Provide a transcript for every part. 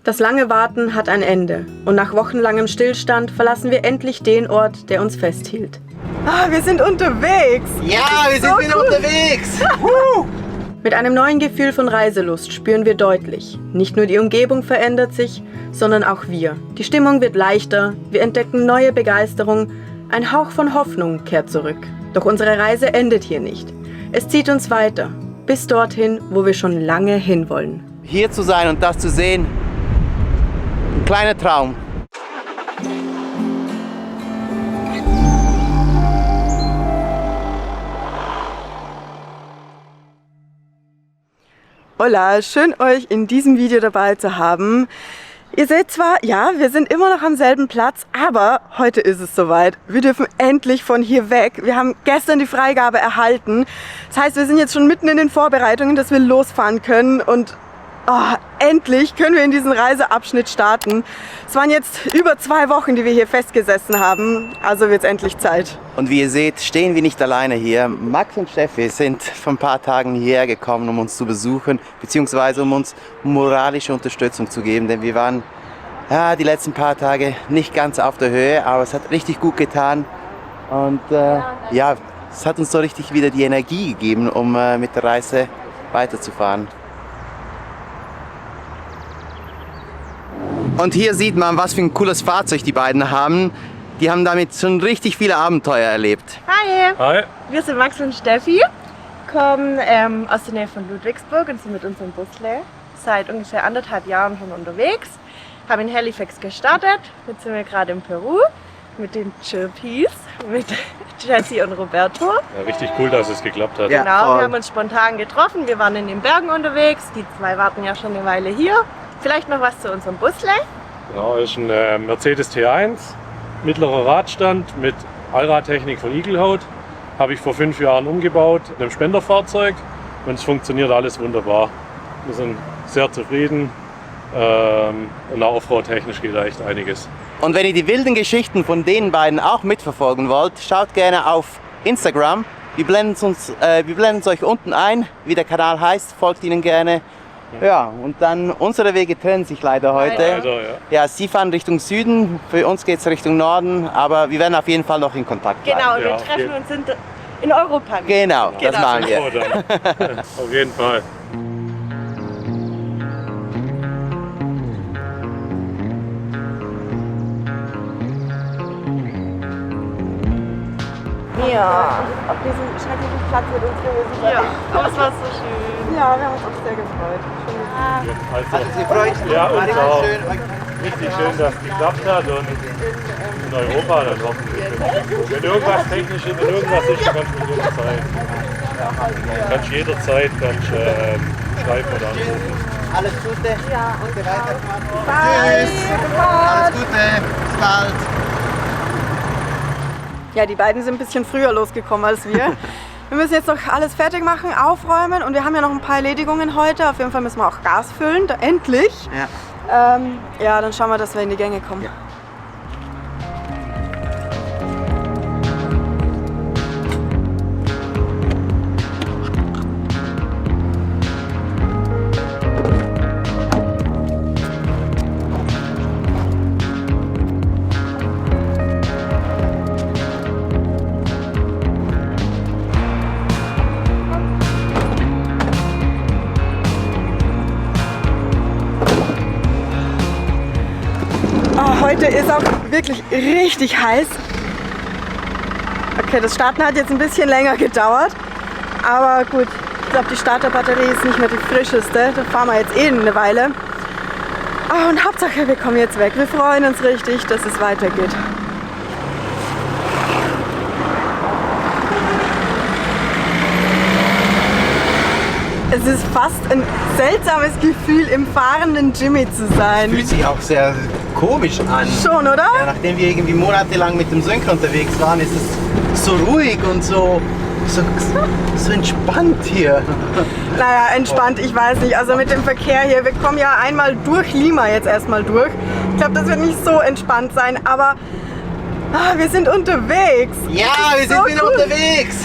Das lange Warten hat ein Ende und nach wochenlangem Stillstand verlassen wir endlich den Ort, der uns festhielt. Ah, wir sind unterwegs! Ja, wir sind wieder unterwegs! Mit einem neuen Gefühl von Reiselust spüren wir deutlich, nicht nur die Umgebung verändert sich, sondern auch wir. Die Stimmung wird leichter, wir entdecken neue Begeisterung, ein Hauch von Hoffnung kehrt zurück. Doch unsere Reise endet hier nicht. Es zieht uns weiter, bis dorthin, wo wir schon lange hinwollen. Hier zu sein und das zu sehen, ein kleiner Traum. Hola, schön euch in diesem Video dabei zu haben. Ihr seht zwar, ja, wir sind immer noch am selben Platz, aber heute ist es soweit. Wir dürfen endlich von hier weg. Wir haben gestern die Freigabe erhalten. Das heißt, wir sind jetzt schon mitten in den Vorbereitungen, dass wir losfahren können und endlich können wir in diesen Reiseabschnitt starten. Es waren jetzt über 2 Wochen, die wir hier festgesessen haben, also wird es endlich Zeit. Und wie ihr seht, stehen wir nicht alleine hier. Max und Steffi sind vor ein paar Tagen hierher gekommen, um uns zu besuchen, beziehungsweise um uns moralische Unterstützung zu geben, denn wir waren die letzten paar Tage nicht ganz auf der Höhe, aber es hat richtig gut getan und es hat uns so richtig wieder die Energie gegeben, um mit der Reise weiterzufahren. Und hier sieht man, was für ein cooles Fahrzeug die beiden haben. Die haben damit schon richtig viele Abenteuer erlebt. Hi! Hi! Wir sind Max und Steffi, kommen aus der Nähe von Ludwigsburg und sind mit unserem Busle seit ungefähr 1,5 Jahren schon unterwegs. Haben in Halifax gestartet, jetzt sind wir gerade in Peru mit den Chirpies, mit Jessie und Roberto. Ja, richtig cool, dass es geklappt hat. Ja, Genau, voll. wir haben uns spontan getroffen, wir waren in den Bergen unterwegs, die 2 warten ja schon eine Weile hier. Vielleicht noch was zu unserem Busle. Genau, das ist ein Mercedes T1, mittlerer Radstand mit Allradtechnik von Igelhaut. Habe ich vor 5 Jahren umgebaut, in einem Spenderfahrzeug und es funktioniert alles wunderbar. Wir sind sehr zufrieden und auch offroad-technisch geht da echt einiges. Und wenn ihr die wilden Geschichten von den beiden auch mitverfolgen wollt, schaut gerne auf Instagram. Wir blenden es euch unten ein, wie der Kanal heißt, folgt ihnen gerne. Ja, und dann unsere Wege trennen sich leider heute. Leider, ja. Ja, sie fahren Richtung Süden, für uns geht es Richtung Norden, aber wir werden auf jeden Fall noch in Kontakt bleiben. Genau, und Ja, wir auf treffen jeden- uns in Europa. Genau, das Genau. machen wir. Oh, dann. Auf jeden Fall. Ja, Auf diesem schrecklichen Platz mit uns gewesen ja, aber es war so schön. Ja, wir haben uns auch sehr gefreut. Also, Sie freut sich. ja, uns auch. Schön. Richtig schön, dass es geklappt hat und in Europa dann hoffentlich. Wenn irgendwas technisch ist, wenn irgendwas ist, kannst du mir jederzeit. Kannst jederzeit schreiben oder anrufen. Alles Gute. Ja, und Weiter. Bye. Tschüss. Alles Gute. Bis bald. Ja, die beiden sind ein bisschen früher losgekommen als wir. Wir müssen jetzt noch alles fertig machen, aufräumen und wir haben ja noch ein paar Erledigungen heute. Auf jeden Fall müssen wir auch Gas füllen, endlich. Ja. Ja, dann schauen wir, dass wir in die Gänge kommen. Ja. Heute ist auch wirklich richtig heiß. Okay, das Starten hat jetzt ein bisschen länger gedauert. Aber gut, ich glaube, die Starterbatterie ist nicht mehr die frischeste. Da fahren wir jetzt eine Weile. Und Hauptsache, wir kommen jetzt weg. Wir freuen uns richtig, dass es weitergeht. Es ist fast ein seltsames Gefühl, im fahrenden Jimmy zu sein. Fühlt sich auch sehr komisch an. Schon, oder? Ja, nachdem wir irgendwie monatelang mit dem Sönke unterwegs waren, ist es so ruhig und so entspannt hier. Naja, entspannt, ich weiß nicht. Also mit dem Verkehr hier, wir kommen ja einmal durch Lima jetzt erstmal durch. Ich glaube, das wird nicht so entspannt sein, aber wir sind unterwegs. Ja, wir sind so wieder cool. unterwegs.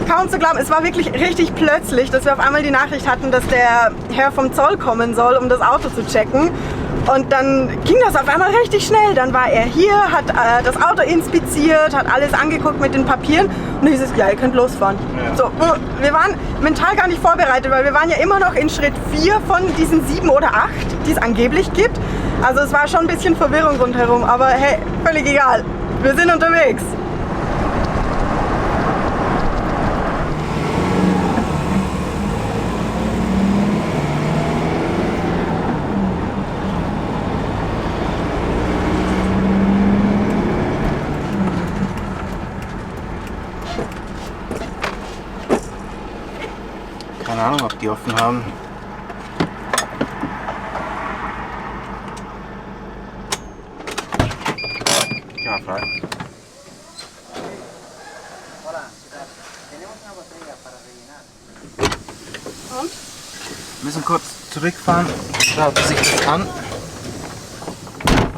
kaum zu glauben, es war wirklich richtig plötzlich, dass wir auf einmal die Nachricht hatten, dass der Herr vom Zoll kommen soll, um das Auto zu checken. Und dann ging das auf einmal richtig schnell. Dann war er hier, hat das Auto inspiziert, hat alles angeguckt mit den Papieren und dann hieß es, ja, ihr könnt losfahren. Ja. So, wir waren mental gar nicht vorbereitet, weil wir waren ja immer noch in Schritt 4 von diesen 7 oder 8, die es angeblich gibt. Also es war schon ein bisschen Verwirrung rundherum, aber hey, völlig egal. Wir sind unterwegs. Keine Ahnung, ob die offen haben. Geh mal frei. Und? Wir müssen kurz zurückfahren. Schaut sich das an.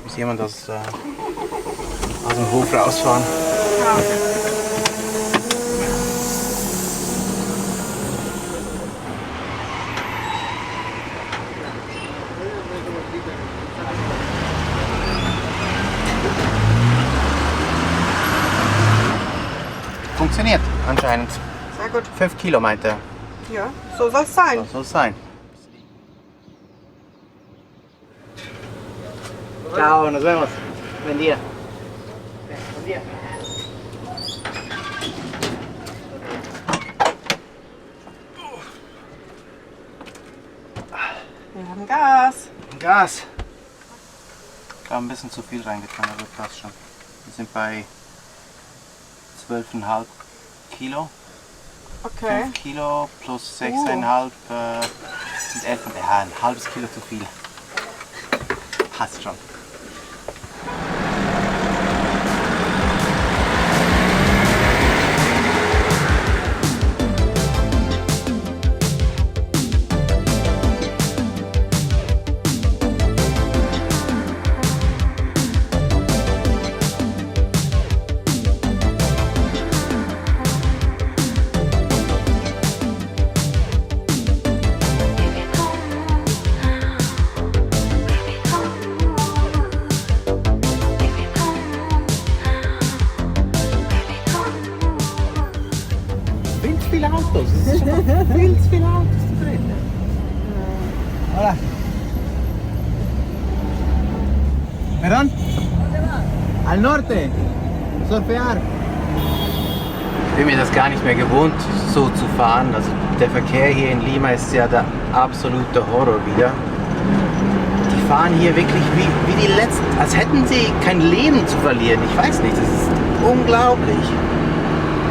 Muss jemand aus dem Hof rausfahren? Ja, okay. Funktioniert anscheinend. Sehr gut. 5 Kilo meint er. Ja, so soll es sein. So soll es sein. Ciao, nos vemos. Buen día. Buen día. Wir haben Gas. Gas. Ich habe ein bisschen zu viel reingetan, aber passt schon. Wir sind bei 12,5 Kilo. Okay. 5 Kilo plus 6,5 sind 11. Ja, ein halbes Kilo zu viel. Passt schon. Viele Autos. Es ist schon viel zu viele Autos drin. Hola. ¿Perdón? Al norte. Surfear. Ich bin mir das gar nicht mehr gewohnt, so zu fahren. Also der Verkehr hier in Lima ist ja der absolute Horror wieder. Die fahren hier wirklich wie die Letzten, als hätten sie kein Leben zu verlieren. Ich weiß nicht, das ist unglaublich.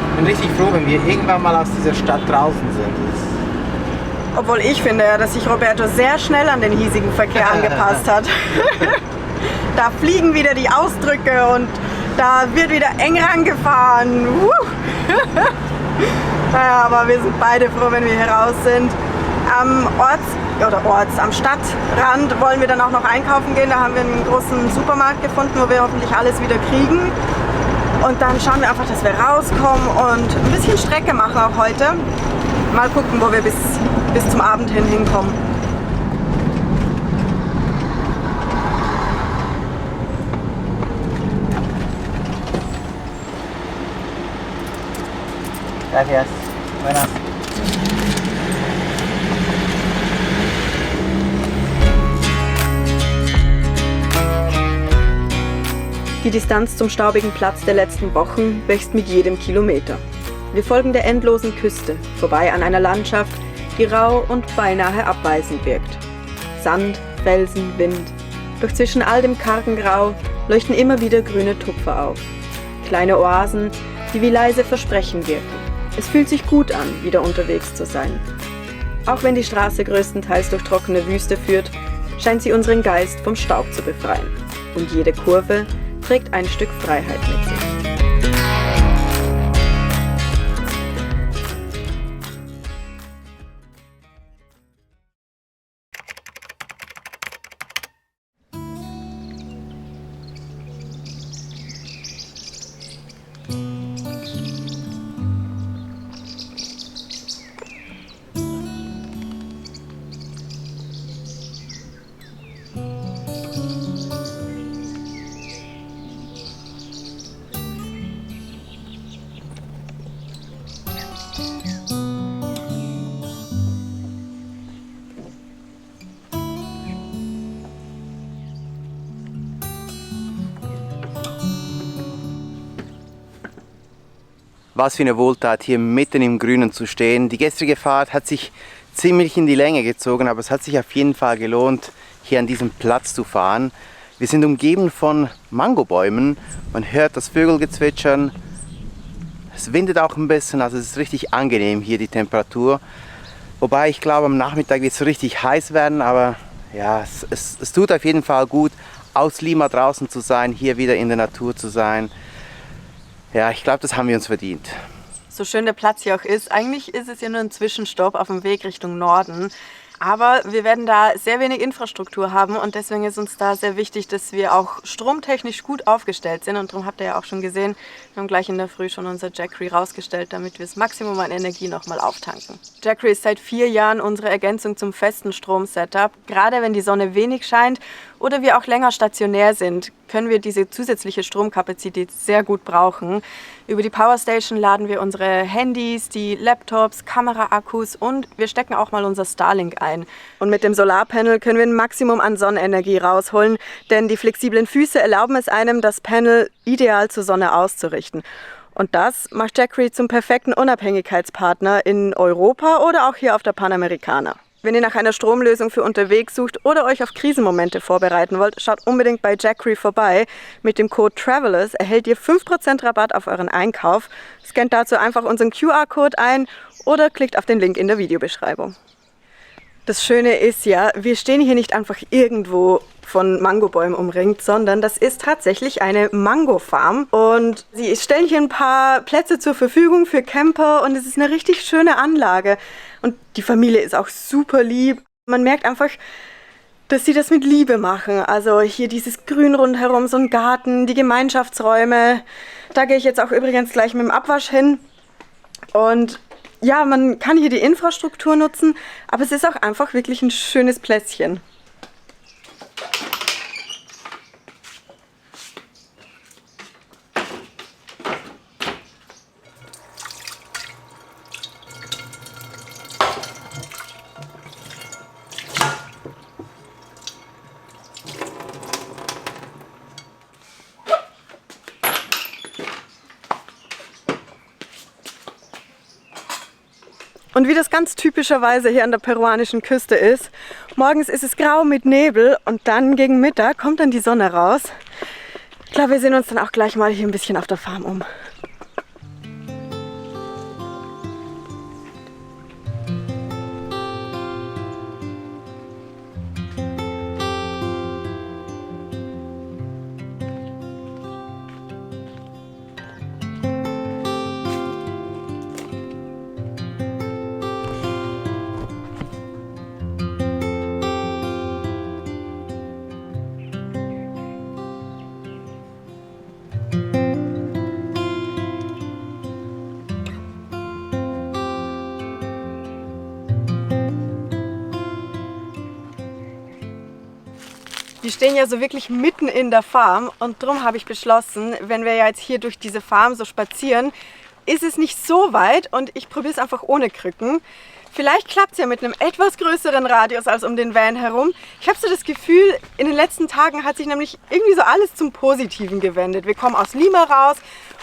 Ich bin richtig froh, wenn wir irgendwann mal aus dieser Stadt draußen sind. Obwohl ich finde, dass sich Roberto sehr schnell an den hiesigen Verkehr angepasst hat. Da fliegen wieder die Ausdrücke und da wird wieder eng rangefahren. Naja, aber wir sind beide froh, wenn wir hier raus sind. Am am Stadtrand wollen wir dann auch noch einkaufen gehen. Da haben wir einen großen Supermarkt gefunden, wo wir hoffentlich alles wieder kriegen. Und dann schauen wir einfach, dass wir rauskommen und ein bisschen Strecke machen auch heute. Mal gucken, wo wir bis zum Abend hinkommen. Gracias. Buenas. Die Distanz zum staubigen Platz der letzten Wochen wächst mit jedem Kilometer. Wir folgen der endlosen Küste, vorbei an einer Landschaft, die rau und beinahe abweisend wirkt. Sand, Felsen, Wind. Doch zwischen all dem kargen Grau leuchten immer wieder grüne Tupfer auf. Kleine Oasen, die wie leise Versprechen wirken. Es fühlt sich gut an, wieder unterwegs zu sein. Auch wenn die Straße größtenteils durch trockene Wüste führt, scheint sie unseren Geist vom Staub zu befreien. Und jede Kurve trägt ein Stück Freiheit mit sich. was für eine Wohltat, hier mitten im Grünen zu stehen. Die gestrige Fahrt hat sich ziemlich in die Länge gezogen, aber es hat sich auf jeden Fall gelohnt, hier an diesem Platz zu fahren. Wir sind umgeben von Mangobäumen, man hört das Vögelgezwitschern, es windet auch ein bisschen, also es ist richtig angenehm hier die Temperatur. Wobei ich glaube, am Nachmittag wird es so richtig heiß werden, aber ja, es tut auf jeden Fall gut, aus Lima draußen zu sein, hier wieder in der Natur zu sein. Ja, ich glaube, das haben wir uns verdient. So schön der Platz hier auch ist, eigentlich ist es ja nur ein Zwischenstopp auf dem Weg Richtung Norden. Aber wir werden da sehr wenig Infrastruktur haben und deswegen ist uns da sehr wichtig, dass wir auch stromtechnisch gut aufgestellt sind. Und darum habt ihr ja auch schon gesehen, wir haben gleich in der Früh schon unser Jackery rausgestellt, damit wir das Maximum an Energie nochmal auftanken. Jackery ist seit 4 Jahren unsere Ergänzung zum festen Stromsetup. Gerade wenn die Sonne wenig scheint oder wir auch länger stationär sind, können wir diese zusätzliche Stromkapazität sehr gut brauchen. Über die Powerstation laden wir unsere Handys, die Laptops, Kameraakkus und wir stecken auch mal unser Starlink ein. Und mit dem Solarpanel können wir ein Maximum an Sonnenenergie rausholen, denn die flexiblen Füße erlauben es einem, das Panel ideal zur Sonne auszurichten. Und das macht Jackery zum perfekten Unabhängigkeitspartner in Europa oder auch hier auf der Panamericana. Wenn ihr nach einer Stromlösung für unterwegs sucht oder euch auf Krisenmomente vorbereiten wollt, schaut unbedingt bei Jackery vorbei. Mit dem Code TRAVELERS erhält ihr 5% Rabatt auf euren Einkauf. Scannt dazu einfach unseren QR-Code ein oder klickt auf den Link in der Videobeschreibung. Das Schöne ist ja, wir stehen hier nicht einfach irgendwo von Mangobäumen umringt, sondern das ist tatsächlich eine Mango-Farm und sie stellen hier ein paar Plätze zur Verfügung für Camper und es ist eine richtig schöne Anlage und die Familie ist auch super lieb. Man merkt einfach, dass sie das mit Liebe machen. Also hier dieses Grün rundherum, so ein Garten, die Gemeinschaftsräume. Da gehe ich jetzt auch übrigens gleich mit dem Abwasch hin und ja, man kann hier die Infrastruktur nutzen, aber es ist auch einfach wirklich ein schönes Plätzchen. Und wie das ganz typischerweise hier an der peruanischen Küste ist, morgens ist es grau mit Nebel und dann gegen Mittag kommt dann die Sonne raus. Ich glaube, wir sehen uns dann auch gleich mal hier ein bisschen auf der Farm um. Wir stehen ja so wirklich mitten in der Farm und darum habe ich beschlossen, wenn wir ja jetzt hier durch diese Farm so spazieren, ist es nicht so weit und ich probiere es einfach ohne Krücken. Vielleicht klappt es ja mit einem etwas größeren Radius als um den Van herum. Ich habe so das Gefühl, in den letzten Tagen hat sich nämlich irgendwie so alles zum Positiven gewendet. Wir kommen aus Lima raus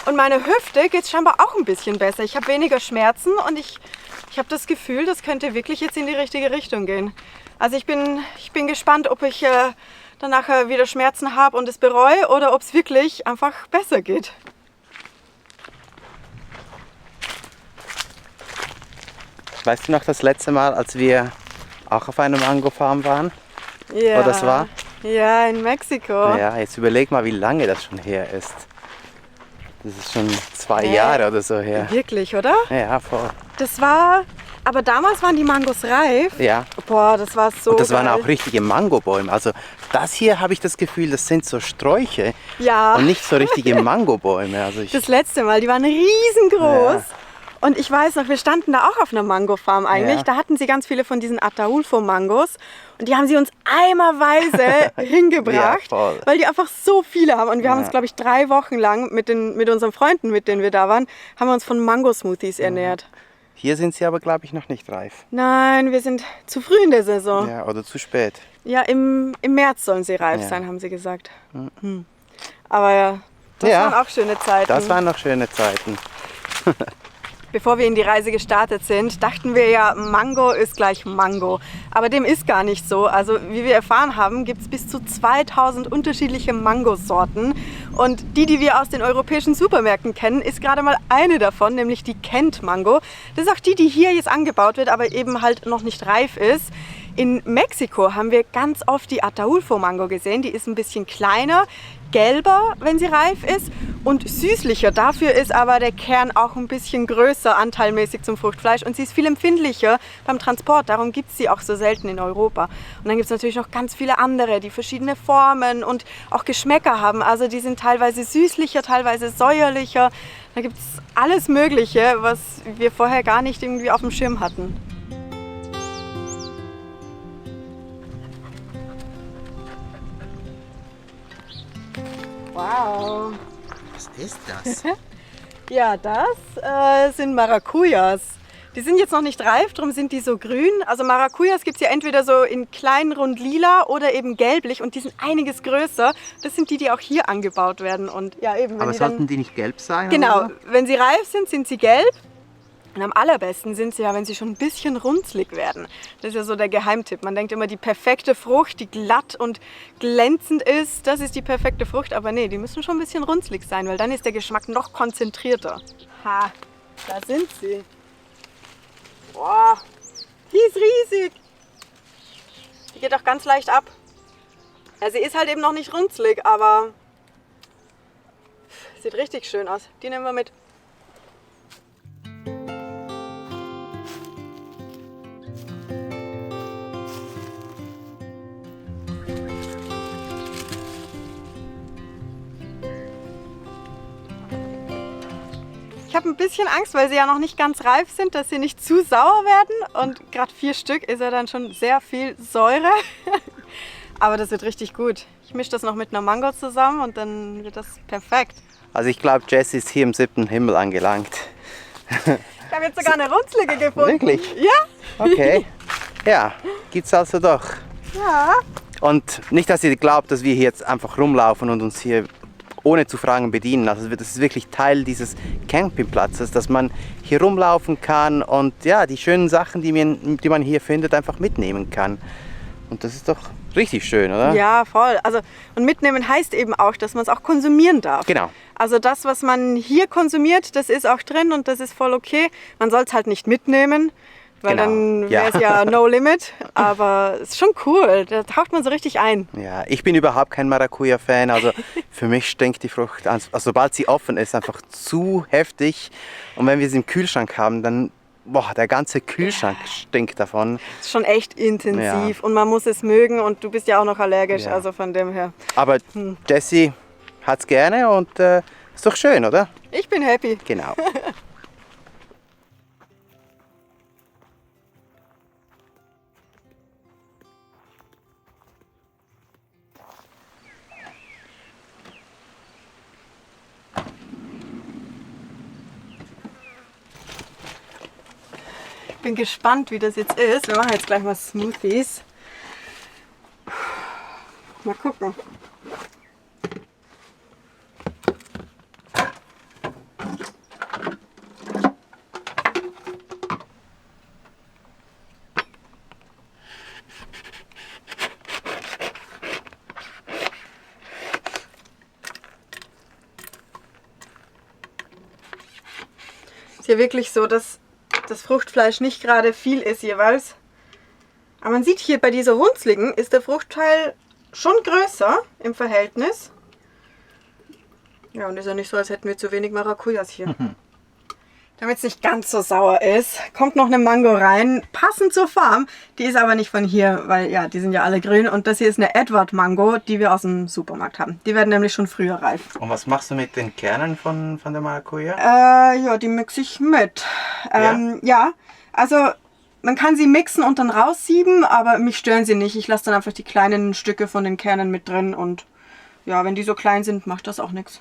und meine Hüfte geht scheinbar auch ein bisschen besser. Ich habe weniger Schmerzen und ich habe das Gefühl, das könnte wirklich jetzt in die richtige Richtung gehen. Also ich bin gespannt, ob ich dann nachher wieder Schmerzen habe und es bereue oder ob es wirklich einfach besser geht. Weißt du noch das letzte Mal, als wir auch auf einer Mango-Farm waren? Ja. Wo das war? Ja, in Mexiko. Ja, jetzt überleg mal, wie lange das schon her ist. Das ist schon 2 Jahre oder so her. Wirklich, oder? Ja, voll. Das war... Aber damals waren die Mangos reif. Ja. Boah, das war so Und das waren geil. auch richtige Mangobäume. Also das hier habe ich das Gefühl, das sind so Sträuche Ja. und nicht so richtige Mangobäume. Also Das letzte Mal, die waren riesengroß. Ja. Und ich weiß noch, wir standen da auch auf einer Mangofarm eigentlich. Ja. Da hatten sie ganz viele von diesen Ataulfo-Mangos. Und die haben sie uns eimerweise hingebracht, Ja, voll. weil die einfach so viele haben. Und wir haben Ja. uns, glaube ich, 3 Wochen lang mit unseren Freunden, mit denen wir da waren, haben wir uns von Mango-Smoothies ernährt. hier sind sie aber, glaube ich, noch nicht reif. Nein, wir sind zu früh in der Saison. Ja, oder zu spät. Ja, im März sollen sie reif Ja. sein, haben sie gesagt. Aber ja, das Ja, waren auch schöne Zeiten. Das waren noch schöne Zeiten. Bevor wir in die Reise gestartet sind, dachten wir ja, Mango ist gleich Mango. Aber dem ist gar nicht so. Also wie wir erfahren haben, gibt es bis zu 2000 unterschiedliche Mangosorten. Und die wir aus den europäischen Supermärkten kennen, ist gerade mal eine davon, nämlich die Kent Mango. Das ist auch die hier jetzt angebaut wird, aber eben halt noch nicht reif ist. In Mexiko haben wir ganz oft die Ataulfo Mango gesehen. Die ist ein bisschen kleiner, gelber, wenn sie reif ist, und süßlicher. Dafür ist aber der Kern auch ein bisschen größer anteilmäßig zum Fruchtfleisch und sie ist viel empfindlicher beim Transport. Darum gibt es sie auch so selten in Europa. Und dann gibt es natürlich noch ganz viele andere, die verschiedene Formen und auch Geschmäcker haben. Also die sind teilweise süßlicher, teilweise säuerlicher. Da gibt es alles Mögliche, was wir vorher gar nicht irgendwie auf dem Schirm hatten. Wow. Was ist das? Ja, das sind Maracujas. Die sind jetzt noch nicht reif, darum sind die so grün. Also Maracujas gibt es ja entweder so in klein, rund lila oder eben gelblich und die sind einiges größer. Das sind die auch hier angebaut werden. Und ja, eben, wenn Aber die sollten die nicht gelb sein? Genau, oder? wenn sie reif sind, sind sie gelb. Und am allerbesten sind sie ja, wenn sie schon ein bisschen runzlig werden. Das ist ja so der Geheimtipp. Man denkt immer, die perfekte Frucht, die glatt und glänzend ist, das ist die perfekte Frucht. Aber nee, die müssen schon ein bisschen runzlig sein, weil dann ist der Geschmack noch konzentrierter. Ha, da sind sie. Boah, die ist riesig. Die geht auch ganz leicht ab. Ja, sie ist halt eben noch nicht runzlig, aber sieht richtig schön aus. Die nehmen wir mit. Ich habe ein bisschen Angst, weil sie ja noch nicht ganz reif sind, dass sie nicht zu sauer werden. Und gerade 4 Stück ist ja dann schon sehr viel Säure. Aber das wird richtig gut. Ich mische das noch mit einer Mango zusammen und dann wird das perfekt. Also ich glaube, Jessie ist hier im 7. Himmel angelangt. Ich habe jetzt sogar eine runzlige gefunden. Wirklich? Ja. Okay. Ja, gibt's also doch. Ja. Und nicht, dass ihr glaubt, dass wir hier jetzt einfach rumlaufen und uns hier ohne zu fragen bedienen. Also das ist wirklich Teil dieses Campingplatzes, dass man hier rumlaufen kann und ja, die schönen Sachen, die man hier findet, einfach mitnehmen kann. Und das ist doch richtig schön, oder? Ja, voll. Also, und mitnehmen heißt eben auch, dass man es auch konsumieren darf. Genau. Also das, was man hier konsumiert, das ist auch drin und das ist voll okay. Man soll es halt nicht mitnehmen, weil Genau. dann wäre es ja no limit. Aber es ist schon cool, da taucht man so richtig ein. Ja, ich bin überhaupt kein Maracuja-Fan. Also für mich stinkt die Frucht, also sobald sie offen ist, einfach zu heftig. Und wenn wir sie im Kühlschrank haben, dann, boah, der ganze Kühlschrank stinkt davon. Es ist schon echt intensiv Ja. und man muss es mögen und du bist ja auch noch allergisch, Ja. also von dem her. Aber Jessie hat's gerne und ist doch schön, oder? Ich bin happy. Genau. Ich bin gespannt, wie das jetzt ist. Wir machen jetzt gleich mal Smoothies. Mal gucken. Ist ja wirklich so, dass das Fruchtfleisch nicht gerade viel ist jeweils. Aber man sieht hier bei dieser runzligen ist der Fruchtteil schon größer im Verhältnis. Ja, und ist ja nicht so, als hätten wir zu wenig Maracujas hier. Damit es nicht ganz so sauer ist, kommt noch eine Mango rein, passend zur Farm. Die ist aber nicht von hier, weil ja, die sind ja alle grün. Und das hier ist eine Edward Mango, die wir aus dem Supermarkt haben. Die werden nämlich schon früher reif. Und was machst du mit den Kernen von der Maracuja? Ja, die mixe ich mit. Ja, also man kann sie mixen und dann raussieben, aber mich stören sie nicht. Ich lasse dann einfach die kleinen Stücke von den Kernen mit drin und ja, wenn die so klein sind, macht das auch nichts.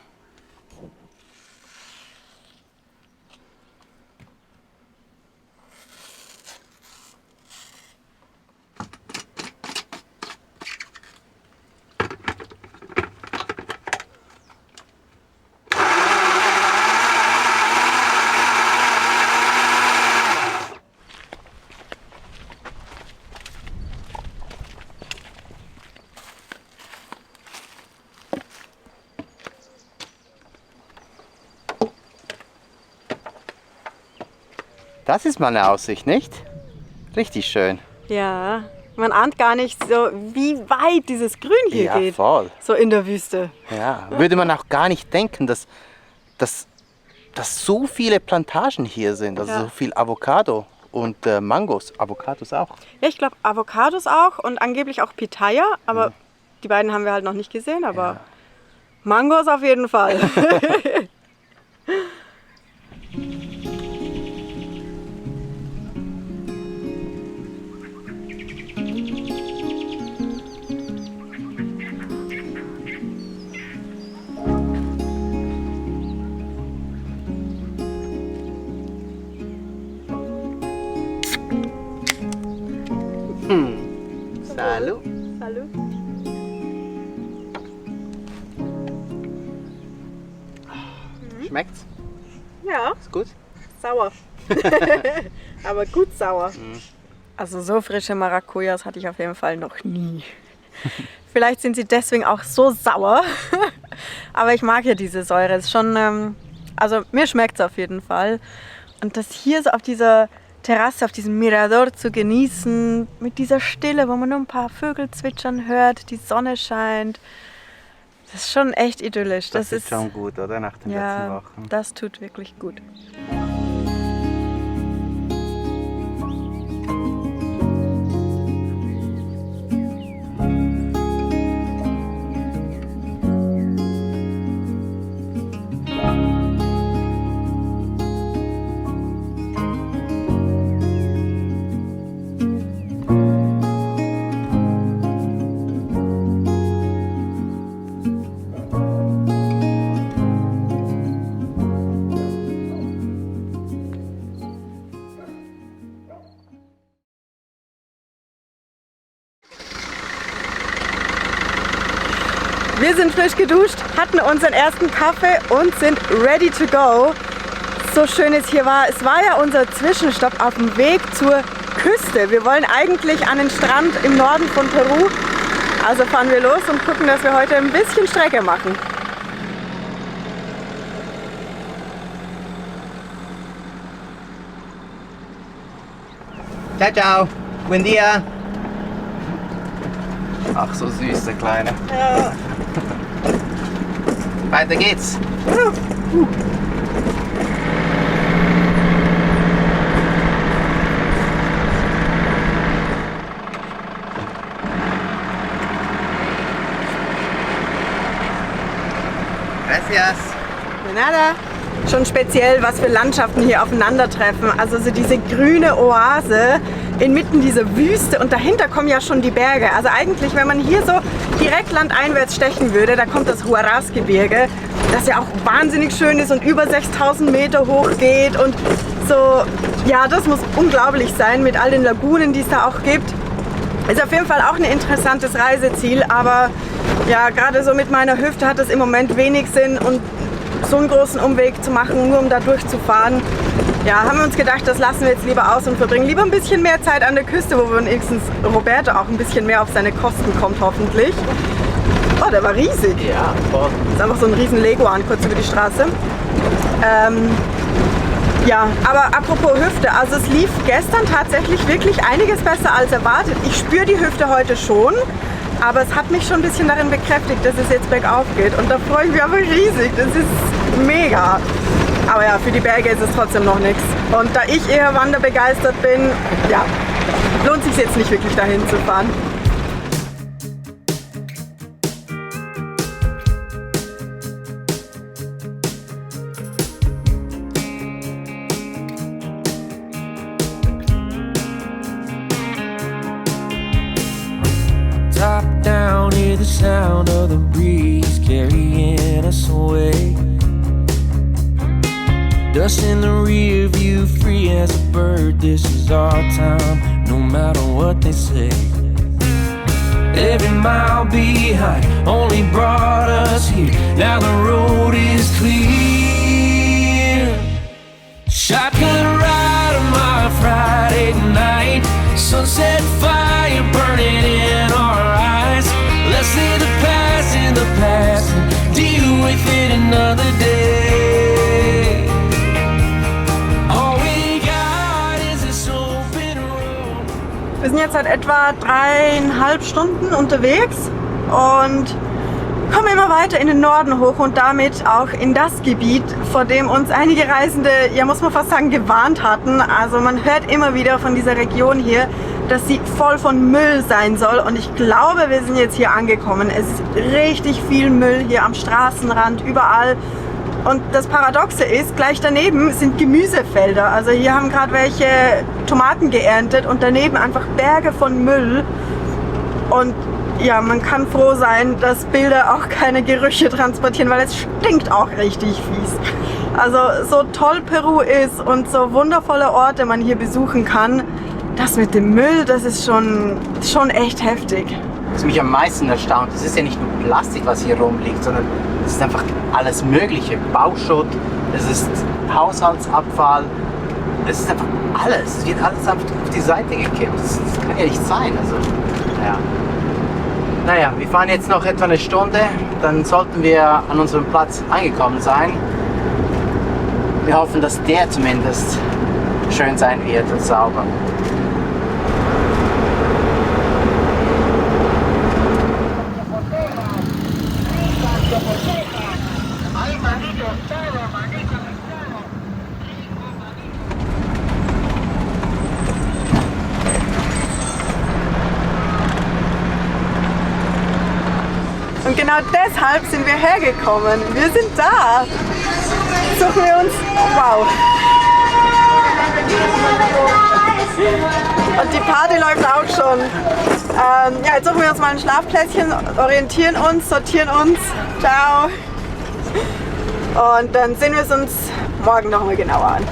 Das ist mal eine Aussicht, nicht? Richtig schön. Ja, man ahnt gar nicht so, wie weit dieses Grün hier Ja, geht. voll. So in der Wüste. Ja, würde man auch gar nicht denken, dass so viele Plantagen hier sind, also Ja. so viel Avocado und Mangos. Avocados auch. Ja, ich glaube Avocados auch und angeblich auch Pitaya, aber die beiden haben wir halt noch nicht gesehen, aber Mangos auf jeden Fall. Salut. Hallo. Schmeckt's? Ja, Ist gut? sauer. Aber gut sauer. Also so frische Maracujas hatte ich auf jeden Fall noch nie. Vielleicht sind sie deswegen auch so sauer. Aber ich mag ja diese Säure. Es ist schon, also mir schmeckt es auf jeden Fall. Und das hier so auf dieser Terrasse, auf diesem Mirador zu genießen, mit dieser Stille, wo man nur ein paar Vögel zwitschern hört, die Sonne scheint. Das ist schon echt idyllisch. Das ist schon gut, oder? Nach den letzten ja, Wochen. das tut wirklich gut. Wir sind frisch geduscht, hatten unseren ersten Kaffee und sind ready to go. So schön es hier war. Es war ja unser Zwischenstopp auf dem Weg zur Küste. Wir wollen eigentlich an den Strand im Norden von Peru. Also fahren wir los und gucken, dass wir heute ein bisschen Strecke machen. Ciao, ciao. Buen dia. Ach, so süß, der Kleine. Ja. Weiter geht's. Gracias. De nada. Schon speziell, was für Landschaften hier aufeinandertreffen. Also so diese grüne Oase inmitten dieser Wüste und dahinter kommen ja schon die Berge. Also eigentlich, wenn man hier so direkt landeinwärts stechen würde, da kommt das Huaraz-Gebirge, das ja auch wahnsinnig schön ist und über 6000 Meter hoch geht und so, ja, das muss unglaublich sein mit all den Lagunen, die es da auch gibt. Ist auf jeden Fall auch ein interessantes Reiseziel, aber ja, gerade so mit meiner Hüfte hat es im Moment wenig Sinn und so einen großen Umweg zu machen, nur um da durchzufahren. Ja, haben wir uns gedacht, das lassen wir jetzt lieber aus und verbringen lieber ein bisschen mehr Zeit an der Küste, wo wenigstens Roberto auch ein bisschen mehr auf seine Kosten kommt, hoffentlich. Oh, der war riesig. Ja, voll. Das ist einfach so ein riesen Leguan kurz über die Straße. Ja, aber apropos Hüfte, also es lief gestern tatsächlich wirklich einiges besser als erwartet. Ich spüre die Hüfte heute schon, aber es hat mich schon ein bisschen darin bekräftigt, dass es jetzt bergauf geht. Und da freue ich mich aber riesig, das ist mega. Aber ja, für die Berge ist es trotzdem noch nichts. Und da ich eher wanderbegeistert bin, ja, lohnt sich jetzt nicht wirklich dahin zu fahren. Top down, hear the sound of the breeze carrying us away. Dust in the rear view, free as a bird. This is our time, no matter what they say. Every mile behind only brought us here. Now the road is clear. Shotgun ride on my Friday night. Sunset fire burning in our eyes. Let's leave the past in the past and deal with it another day. All we got jetzt seit etwa 3,5 Stunden unterwegs und kommen immer weiter in den Norden hoch und damit auch in das Gebiet, vor dem uns einige Reisende, ja muss man fast sagen, gewarnt hatten. Also man hört immer wieder von dieser Region hier, dass sie voll von Müll sein soll und ich glaube, wir sind jetzt hier angekommen. Es ist richtig viel Müll hier am Straßenrand, überall. Und das Paradoxe ist, gleich daneben sind Gemüsefelder. Also hier haben gerade welche Tomaten geerntet und daneben einfach Berge von Müll. Und ja, man kann froh sein, dass Bilder auch keine Gerüche transportieren, weil es stinkt auch richtig fies. Also so toll Peru ist und so wundervolle Orte man hier besuchen kann, das mit dem Müll, das ist schon echt heftig. Was mich am meisten erstaunt, es ist ja nicht nur Plastik, was hier rumliegt, sondern es ist einfach alles Mögliche. Bauschutt, es ist Haushaltsabfall, es ist einfach alles. Es wird alles einfach auf die Seite gekippt. Das kann ja nicht sein. Also, ja. Naja, wir fahren jetzt noch etwa eine Stunde, dann sollten wir an unserem Platz angekommen sein. Wir hoffen, dass der zumindest schön sein wird und sauber. Und genau deshalb sind wir hergekommen. Wir sind da. Suchen wir uns. Wow. Und die Party läuft auch schon. Ja, jetzt suchen wir uns mal ein Schlafplätzchen, orientieren uns, sortieren uns. Ciao. Und dann sehen wir es uns morgen nochmal genauer an.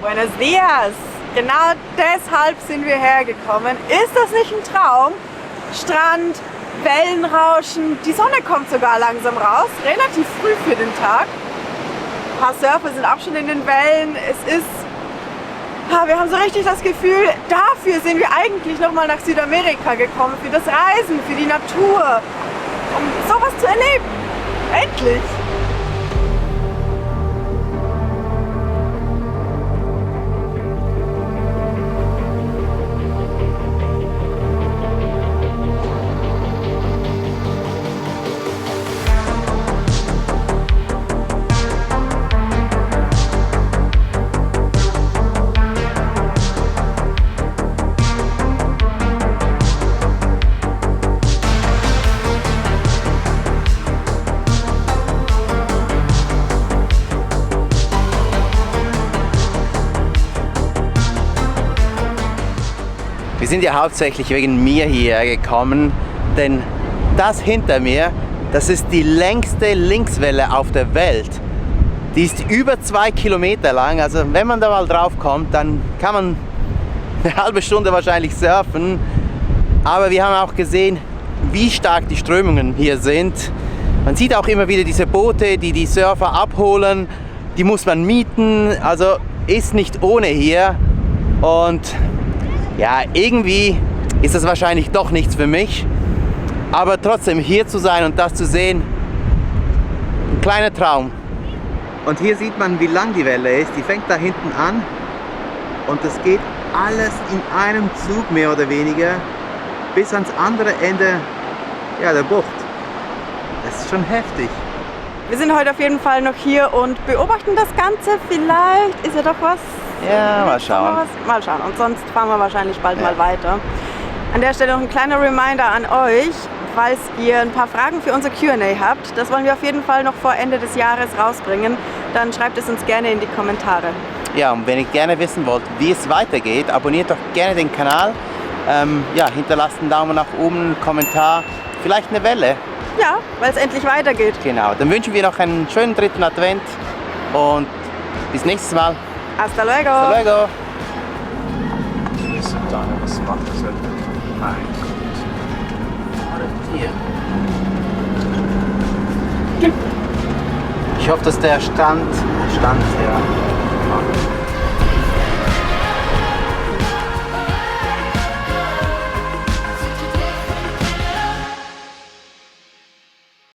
Buenos dias! Genau deshalb sind wir hergekommen. Ist das nicht ein Traum? Strand, Wellenrauschen, die Sonne kommt sogar langsam raus, relativ früh für den Tag. Ein paar Surfer sind auch schon in den Wellen. Es ist, wir haben so richtig das Gefühl, dafür sind wir eigentlich nochmal nach Südamerika gekommen, für das Reisen, für die Natur, um sowas zu erleben. Endlich! Wir sind ja hauptsächlich wegen mir hierher gekommen, denn das hinter mir, das ist die längste Linkswelle auf der Welt. Die ist über 2 Kilometer lang, also wenn man da mal drauf kommt, dann kann man eine halbe Stunde wahrscheinlich surfen. Aber wir haben auch gesehen, wie stark die Strömungen hier sind. Man sieht auch immer wieder diese Boote, die die Surfer abholen, die muss man mieten, also ist nicht ohne hier. Und ja, irgendwie ist das wahrscheinlich doch nichts für mich, aber trotzdem hier zu sein und das zu sehen, ein kleiner Traum. Und hier sieht man, wie lang die Welle ist. Die fängt da hinten an und das geht alles in einem Zug mehr oder weniger bis ans andere Ende der Bucht. Das ist schon heftig. Wir sind heute auf jeden Fall noch hier und beobachten das Ganze. Vielleicht ist ja doch was. Ja, mal schauen. Mal schauen. Und sonst fahren wir wahrscheinlich bald mal weiter. An der Stelle noch ein kleiner Reminder an euch, falls ihr ein paar Fragen für unser Q&A habt. Das wollen wir auf jeden Fall noch vor Ende des Jahres rausbringen. Dann schreibt es uns gerne in die Kommentare. Ja, und wenn ihr gerne wissen wollt, wie es weitergeht, abonniert doch gerne den Kanal. Ja, hinterlasst einen Daumen nach oben, einen Kommentar, vielleicht eine Welle. Ja, weil es endlich weitergeht. Genau, dann wünschen wir noch einen schönen 3. Advent und bis nächstes Mal. Hasta luego! Hasta luego! Was macht das denn? Mein Gott. Ich hoffe, dass der Stand ja.